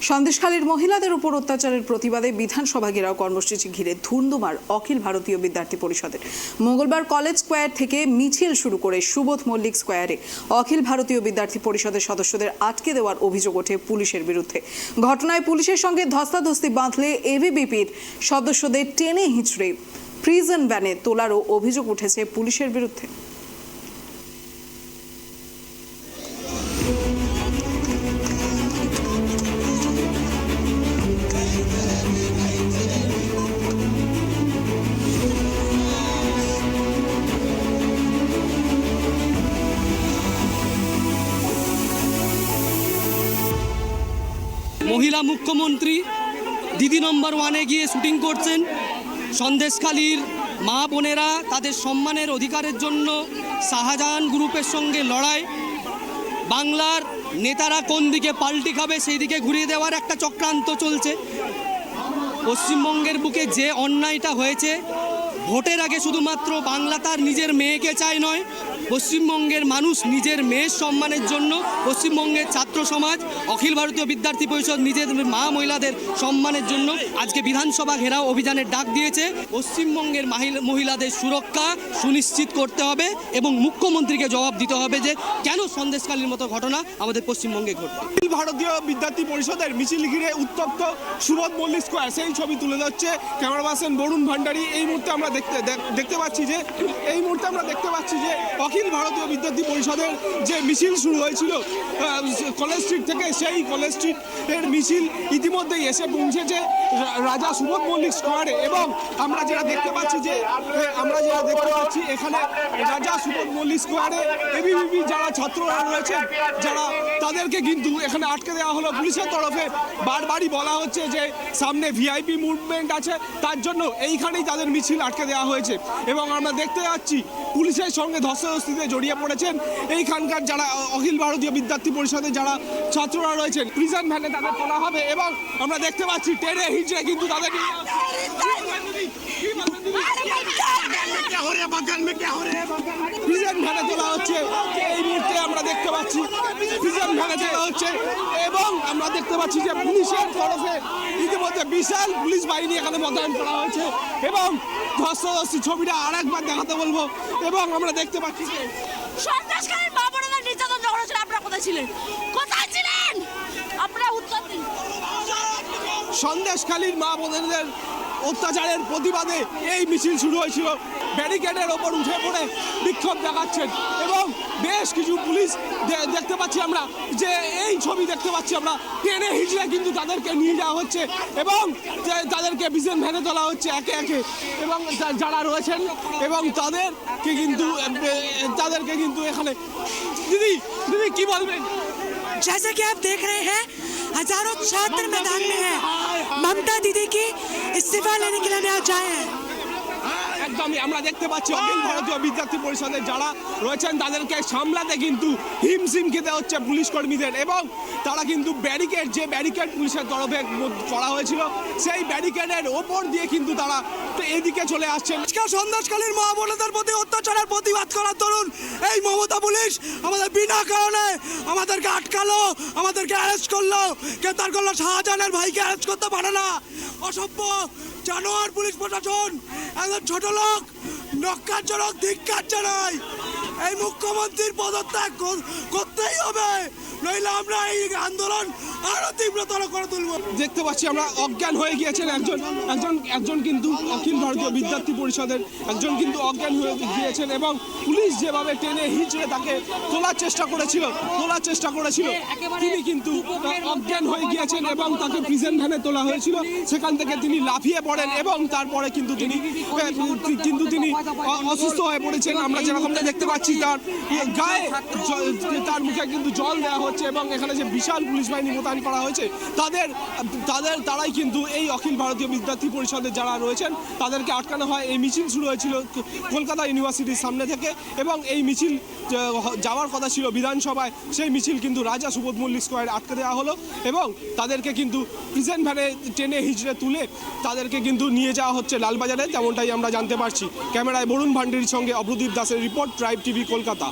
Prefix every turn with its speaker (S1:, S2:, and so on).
S1: সন্দেশখালীর মহিলাদের উপর অত্যাচারের প্রতিবাদে বিধানসভা ঘেরাও কর্মসূচি ঘিরে ধুন্ধুমার অখিল ভারতীয় বিদ্যার্থী পরিষদের। মঙ্গলবার কলেজ স্কোয়ার থেকে মিছিল শুরু করে সুবোধ মল্লিক স্কোয়ারে অখিল ভারতীয় বিদ্যার্থী পরিষদের সদস্যদের আটকে দেওয়ার অভিযোগ ওঠে পুলিশের বিরুদ্ধে। ঘটনায় পুলিশের সঙ্গে ধস্তাধস্তি বাঁধলে এভিবিপির সদস্যদের টেনে হিঁচড়ে প্রিজন ভ্যানে তোলারও অভিযোগ উঠেছে পুলিশের বিরুদ্ধে।
S2: মহিলা মুখ্যমন্ত্রী দিদি নম্বর 1-এ গিয়ে শুটিং করছেন। সন্দেশখালীর মা বোনেরা তাদের সম্মানের অধিকারের জন্য শাহজাহান গ্রুপের সঙ্গে লড়াই, বাংলার নেতারা কোন দিকে পাল্টি খাবে সেই দিকে ঘুরিয়ে দেওয়ার একটা চক্রান্ত চলছে। পশ্চিমবঙ্গের বুকে যে অন্যায়টা হয়েছে, ভোটের আগে শুধুমাত্র বাংলা তার নিজের মেয়েকে চায় নয়, পশ্চিমবঙ্গের মানুষ নিজের মেয়ের সম্মানের জন্য, পশ্চিমবঙ্গের ছাত্র সমাজ, অখিল ভারতীয় বিদ্যার্থী পরিষদ নিজের মা মহিলাদের সম্মানের জন্য আজকে বিধানসভা ঘেরাও অভিযানের ডাক দিয়েছে। পশ্চিমবঙ্গের মহিলাদের সুরক্ষা সুনিশ্চিত করতে হবে এবং মুখ্যমন্ত্রীকে জবাব দিতে হবে যে কেন সন্দেশখালীর মতো ঘটনা আমাদের পশ্চিমবঙ্গে ঘটবে।
S3: অখিল ভারতীয় বিদ্যার্থী পরিষদের মিছিল ঘিরে উত্তপ্ত সুবোধ মল্লিক স্কোয়ার, সেই ছবি তুলে ধরছে ক্যামেরা পার্সন বরুণ ভান্ডারী। এই মুহূর্তে আমরা দেখতে পাচ্ছি যে অখিল ভারতীয় বিদ্যার্থী পরিষদের যে মিছিল শুরু হয়েছিল কলেজ স্ট্রিট থেকে, সেই কলেজ স্ট্রিটের মিছিল ইতিমধ্যেই এসে পৌঁছেছে রাজা সুবোধ মল্লিক স্কোয়ারে। এবং আমরা যেটা দেখতে পাচ্ছি এখানে রাজা সুবোধ মল্লিক স্কোয়ারে এবিভিপি যারা ছাত্ররা রয়েছেন, যারা তাদেরকে কিন্তু এখানে আটকে দেওয়া হলো পুলিশের তরফে। বারবারই বলা হচ্ছে যে সামনে ভিআইপি মুভমেন্ট আছে, তার জন্য এইখানেই তাদের মিছিল আটকে দেওয়া হয়েছে। এবং আমরা দেখতে পাচ্ছি পুলিশের সঙ্গে ধস্তাধস্তিতে জড়িয়ে পড়েছেন এইখানকার যারা অখিল ভারতীয় বিদ্যার্থী পরিষদের যারা ছাত্ররা রয়েছেন। প্রিজন ভ্যানে তাদের তোলা হবে এবং আমরা দেখতে পাচ্ছি টেনে হিঁচড়ে কিন্তু তাদের প্রিজন ভ্যানে তোলা হচ্ছে। এই মুহূর্তে আমরা দেখতে পাচ্ছি প্রিজন ভ্যানে তোলা হচ্ছে এবং আমরা দেখতে পাচ্ছি যে পুলিশের তরফে ইতিমধ্যে বিশাল পুলিশ বাহিনী এখানে মোতায়েন করা হয়েছে। এবং ধস্তাধস্তি ছবিটা আরেকবার দেখাতে বলবো। এবং আমরা দেখতে পাচ্ছি যে
S4: সন্দেশখালীর মা বোনেদের নির্যাতন যখন হচ্ছিল, আপনারা কোথায় ছিলেন? কোথায় ছিলেন আপনারা? উত্তর দিন।
S3: সন্দেশখালীর মা বোনেদের অত্যাচারের প্রতিবাদে এই মিছিল শুরু হয়েছিল। ব্যারিকেডের ওপর উঠে পড়ে বিক্ষোভ দেখাচ্ছেন এবং বেশ কিছু পুলিশ দেখতে পাচ্ছি আমরা যে এই ছবি দেখতে পাচ্ছি আমরা টেনে হিঁচড়ে কিন্তু তাদেরকে নিয়ে যাওয়া হচ্ছে এবং তাদেরকে প্রিজন ভ্যানে তোলা হচ্ছে একে একে। এবং যারা রয়েছেন এবং তাদেরকে কিন্তু এখানে দিদি কি বলবেন?
S5: जैसा कि आप देख रहे हैं, हजारों छात्र मैदान में हैं। ममता दीदी की इस्तीफा लेने के लिए हम यहाँ जाए हैं।
S3: একদমই আমরা দেখতে পাচ্ছি অখিল ভারতীয় বিদ্যার্থী পরিষদের যারা রয়েছেন তাদেরকে সামলাতে কিন্তু হিমশিম খেতে হচ্ছে পুলিশ কর্মীদের। এবং তারা কিন্তু ব্যারিকেড পুলিশের তরফে করা হয়েছিল, সেই ব্যারিকেডের ওপর দিয়ে কিন্তু তারা এদিকে চলে আসছেন।
S6: সন্দেশখালীর মা বোনেদের প্রতি অত্যাচারের প্রতিবাদ করার দরুন এই মমতা পুলিশ আমাদের বিনা কারণে আমাদেরকে আটকালো, আমাদেরকে অ্যারেস্ট করলো, গ্রেপ্তার করলো। শাহজাহানের ভাইকে অ্যারেস্ট করতে পারে না, অসভ্য জানোয়ার পুলিশ প্রশাসন, একজন ছোট লোক, নক্কারজনক ধিক্কার জানাই। এই মুখ্যমন্ত্রীর পদত্যাগ করতেই হবে, নইলে আমরা এই আন্দোলন আরো তীব্রতর করে তুলব।
S3: দেখতে পাচ্ছি আমরা অজ্ঞান হয়ে গিয়েছেন একজন কিন্তু অখিল ভারতীয় বিদ্যার্থী পরিষদের একজন কিন্তু অজ্ঞান হয়ে গিয়েছেন এবং পুলিশ যেভাবে টেনে হিঁচড়ে তাকে তোলার চেষ্টা করেছিল তিনি কিন্তু অজ্ঞান হয়ে গিয়েছেন এবং তাকে প্রিজন ভ্যানে তোলা হয়েছিল। সেখান থেকে তিনি লাফিয়ে পড়েন এবং তারপরে কিন্তু তিনি অসুস্থ হয়ে পড়েছেন। আমরা যেরকমটা দেখতে পাচ্ছি তার গায়ে তার মুখে কিন্তু জল দেওয়া হচ্ছে এবং এখানে যে বিশাল পুলিশ বাহিনী মোতায়েন করা হয়েছে তারাই কিন্তু এই অখিল ভারতীয় বিদ্যার্থী পরিষদের যারা রয়েছেন তাদেরকে আটকানো হয়। এই মিছিল শুরু হয়েছিল কলকাতা ইউনিভার্সিটির সামনে থেকে এবং এই মিছিল যাওয়ার কথা ছিল বিধানসভায়, সেই মিছিল কিন্তু রাজা সুবোধ মল্লিক স্কোয়ারে আটকে দেওয়া হলো এবং তাদেরকে কিন্তু প্রিজন ভ্যানে টেনে হিঁচড়ে তুলে তাদেরকে কিন্তু নিয়ে যাওয়া হচ্ছে লালবাজারে, তেমনটাই আমরা জানতে পারছি। ক্যামেরায় বরুণ ভান্ডারীর সঙ্গে অভ্রদীপ দাসের রিপোর্ট, ট্রাইব টিভি, কলকাতা।